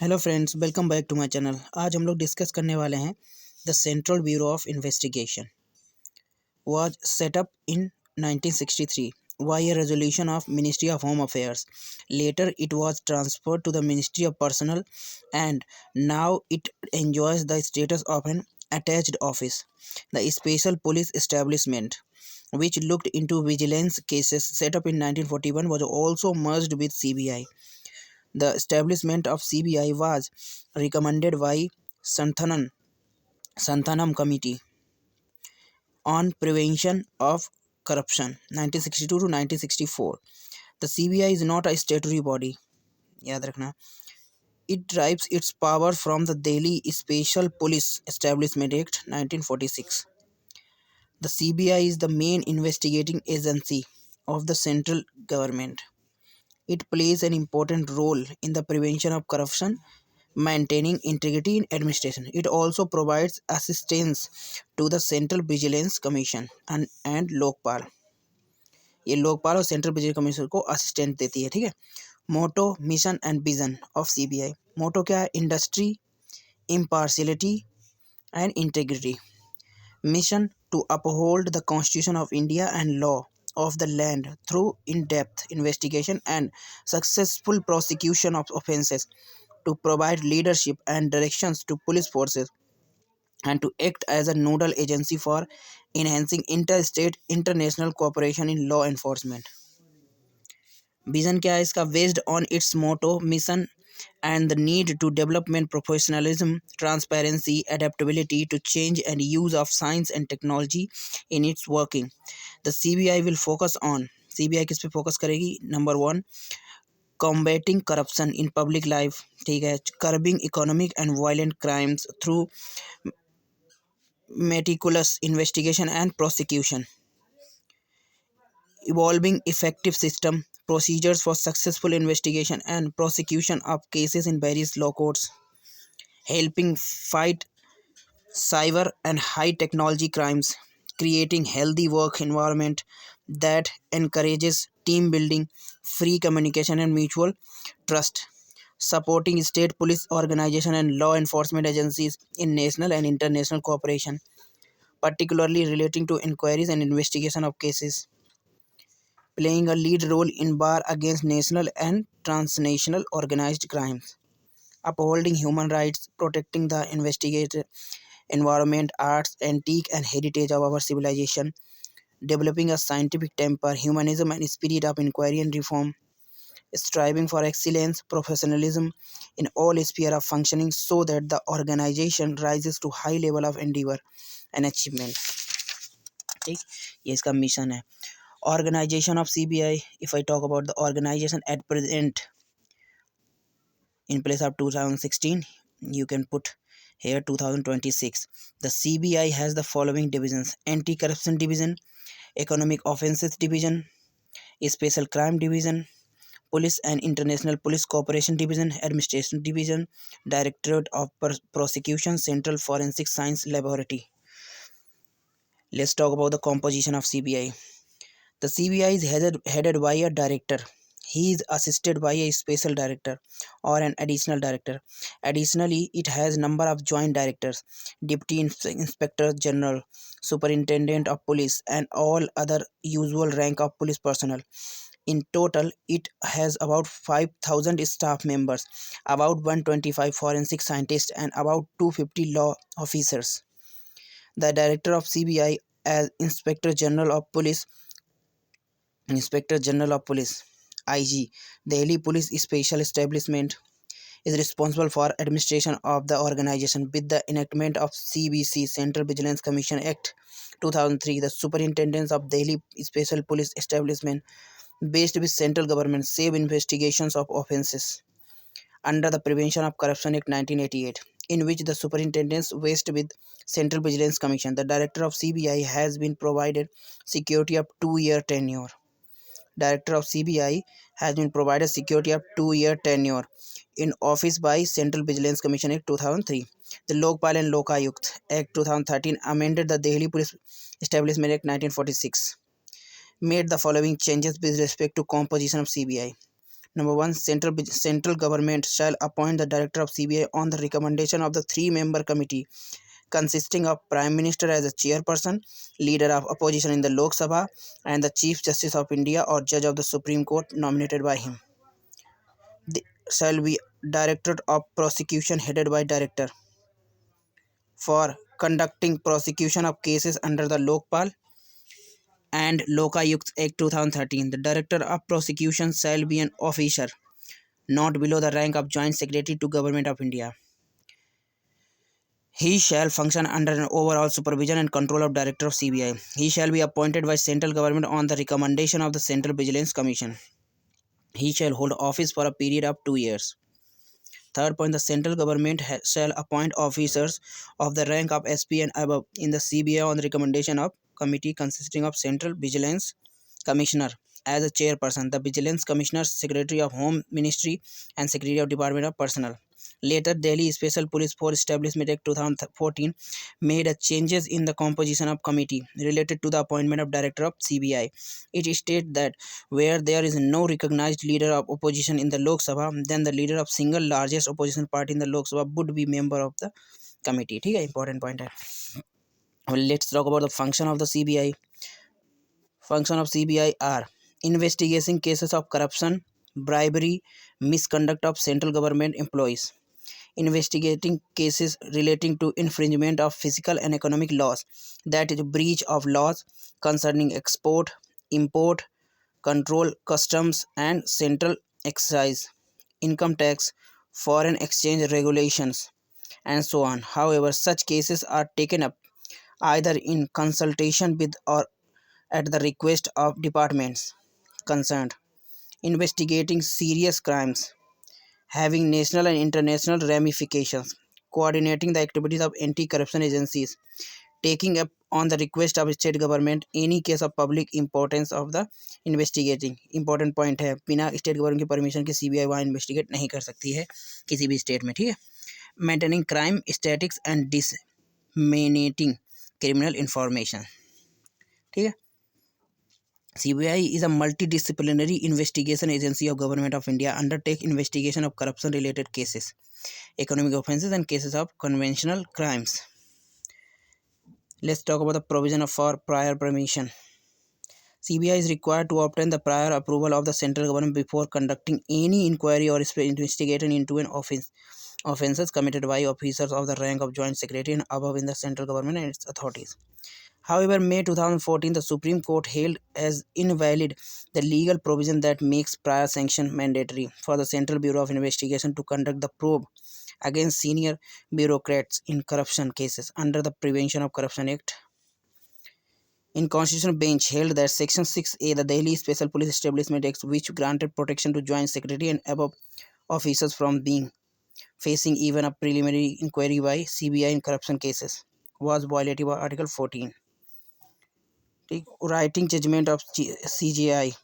Hello friends, welcome back to my channel. आज हम लोग डिस्कस करने वाले हैं the Central Bureau of Investigation was set up in 1963 by a resolution of Ministry of Home Affairs. Later it was transferred to the Ministry of Personnel and now it enjoys the status of an attached office. The Special Police Establishment, which looked into vigilance cases, set up in 1941, was also merged with CBI. The establishment of CBI was recommended by Santhanam Committee on Prevention of Corruption 1962 to 1964. The CBI is not a statutory body. याद रखना. It derives its power from the Delhi Special Police Establishment Act 1946. The CBI is the main investigating agency of the central government. It plays an important role in the prevention of corruption, maintaining integrity in administration. It also provides assistance to the Central Vigilance Commission and Lokpal. ये लोकपाल और central vigilance commission को assistant देती है. ठीक है. Motto, mission and vision of CBI. Motto क्या है? Industry, impartiality and integrity. Mission to uphold the Constitution of India and law of the land through in-depth investigation and successful prosecution of offences, to provide leadership and directions to police forces, and to act as a nodal agency for enhancing interstate international cooperation in law enforcement. Vision क्या है इसका? Based on its motto, mission and the need to development professionalism, transparency, adaptability to change and use of science and technology in its working. The CBI will focus on, CBI किस पे focus करेगी? Number 1, combating corruption in public life. ठीक है. curbing economic and violent crimes through meticulous investigation and prosecution. Evolving effective system procedures for successful investigation and prosecution of cases in various law courts. Helping fight cyber and high technology crimes. Creating healthy work environment that encourages team building, free communication and mutual trust. Supporting state police organization and law enforcement agencies in national and international cooperation, particularly relating to inquiries and investigation of cases. Playing a lead role in bar against national and transnational organized crimes. Upholding human rights, protecting the investigative environment, arts, antique and heritage of our civilization, developing a scientific temper, humanism and spirit of inquiry and reform, striving for excellence, professionalism in all spheres of functioning so that the organization rises to high level of endeavor and achievement. ठीक, ये इसका mission है. Organization of CBI, if I talk about the organization at present in place of 2016, you can put here 2026. The CBI has the following divisions: Anti-Corruption Division, Economic Offences Division, Special Crime Division, Police and International Police Cooperation Division, Administration Division, Directorate of Prosecution, Central Forensic Science Laboratory. Let's talk about the composition of CBI. The CBI is headed by a director. He is assisted by a special director or an additional director. Additionally, it has number of joint directors, deputy inspector general, superintendent of police, and all other usual rank of police personnel. In total, it has about 5,000 staff members, about 125 forensic scientists, and about 250 law officers. The director of CBI as Inspector General of Police, IG, Delhi Police Special Establishment, is responsible for administration of the organization. With the enactment of CVC, Central Vigilance Commission Act 2003, the superintendents of Delhi Special Police Establishment, based with central government, save investigations of offences under the Prevention of Corruption Act 1988, in which the superintendents based with Central Vigilance Commission. The director of CBI has been provided security of 2-year tenure. Director of CBI has been provided security of 2-year tenure in office by Central Vigilance Commission Act 2003. The Lokpal and Lokayukt Act 2013 amended the Delhi Police Establishment Act 1946. Made the following changes with respect to composition of CBI. Number one, central government shall appoint the director of CBI on the recommendation of the three-member committee consisting of Prime Minister as a chairperson, leader of opposition in the Lok Sabha, and the Chief Justice of India or judge of the Supreme Court nominated by him. The shall be Directorate of Prosecution headed by Director for conducting prosecution of cases under the Lokpal and Lokayukt Act 2013. The Director of Prosecution shall be an officer not below the rank of Joint Secretary to Government of India. He shall function under an overall supervision and control of Director of CBI. He shall be appointed by central government on the recommendation of the Central Vigilance Commission. He shall hold office for a period of 2 years. Third point, the central government shall appoint officers of the rank of SP and above in the CBI on the recommendation of committee consisting of Central Vigilance Commissioner as a chairperson, the Vigilance Commissioner, Secretary of Home Ministry, and Secretary of Department of Personnel. Later, Delhi Special Police Force Establishment Act 2014 made a changes in the composition of committee related to the appointment of Director of CBI. It states that where there is no recognized leader of opposition in the Lok Sabha, then the leader of single largest opposition party in the Lok Sabha would be member of the committee. ठीक है, important point है. Well, let's talk about the function of the CBI. Function of CBI are investigating cases of corruption, bribery, misconduct of central government employees, investigating cases relating to infringement of physical and economic laws, that is breach of laws concerning export, import, control, customs and central excise, income tax, foreign exchange regulations, and so on. However, such cases are taken up either in consultation with or at the request of departments concerned, investigating serious crimes having national and international ramifications, coordinating the activities of anti-corruption agencies, taking up on the request of state government any case of public importance of the investigating. important point है, बिना state government की permission के CBI वहाँ investigate नहीं कर सकती है किसी भी स्टेट में. ठीक है. Maintaining crime statics and disseminating criminal information. ठीक है. CBI is a multidisciplinary investigation agency of Government of India, undertake investigation of corruption related cases, economic offences and cases of conventional crimes. Let's talk about the provision for prior permission. CBI is required to obtain the prior approval of the central government before conducting any inquiry or investigation into an offences committed by officers of the rank of Joint Secretary and above in the central government and its authorities. However, May 2014, the Supreme Court held as invalid the legal provision that makes prior sanction mandatory for the Central Bureau of Investigation to conduct the probe against senior bureaucrats in corruption cases under the Prevention of Corruption Act. In Constitutional Bench held that Section 6A, the Delhi Special Police Establishment Act, which granted protection to Joint Secretary and above officers from being facing even a preliminary inquiry by CBI in corruption cases, was violated by Article 14. Writing judgment of CJI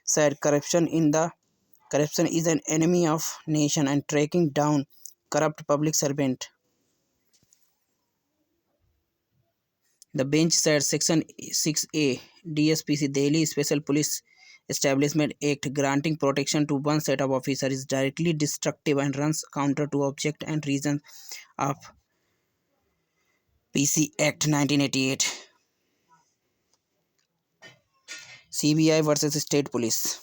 said corruption is an enemy of nation and tracking down corrupt public servant. The bench said Section 6A DSPC Delhi Special Police Establishment Act granting protection to one set of officers is directly destructive and runs counter to object and reason of PC Act 1988. CBI versus State Police.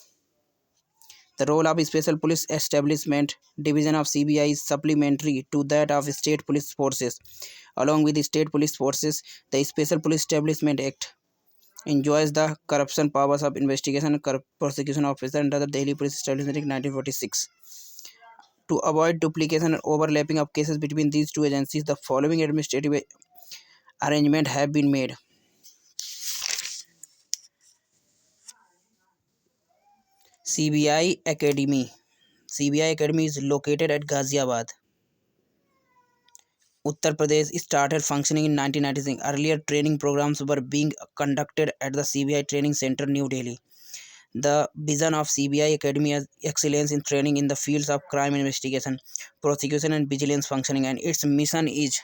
The role of Special Police Establishment Division of CBI is supplementary to that of State Police Forces. Along with the State Police Forces, the Special Police Establishment Act enjoys the corruption powers of investigation and prosecution officer under the Delhi Police Establishment Act 1946. To avoid duplication and overlapping of cases between these two agencies, the following administrative arrangements have been made. CBI Academy. CBI Academy is located at Ghaziabad, Uttar Pradesh. Started functioning in 1996. Earlier training programs were being conducted at the CBI Training Center, New Delhi. The vision of CBI Academy is excellence in training in the fields of crime investigation, prosecution and vigilance functioning, and its mission is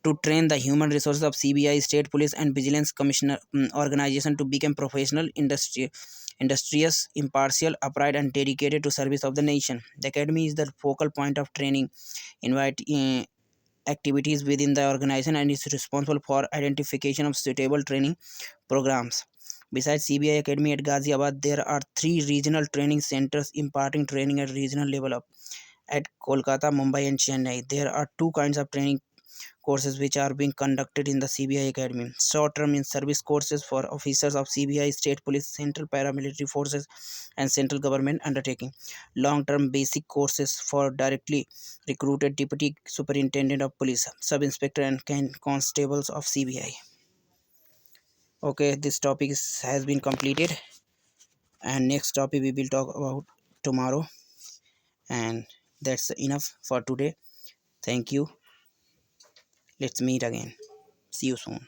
to train the human resources of CBI, State Police, and Vigilance Commissioner organization to become professional, industrious, impartial, upright, and dedicated to service of the nation. The academy is the focal point of training, invite activities within the organization, and is responsible for identification of suitable training programs. Besides CBI Academy at Ghaziabad, there are three regional training centers imparting training at regional level up at Kolkata, Mumbai, and Chennai. There are two kinds of training courses which are being conducted in the CBI Academy. Short-term in service courses for officers of CBI, State Police, Central Paramilitary Forces, and Central Government undertaking. Long-term basic courses for directly recruited Deputy Superintendent of Police, Sub-Inspector, and constables of CBI. Okay, this topic has been completed, and next topic we will talk about tomorrow. And that's enough for today. Thank you. Let's meet again. See you soon.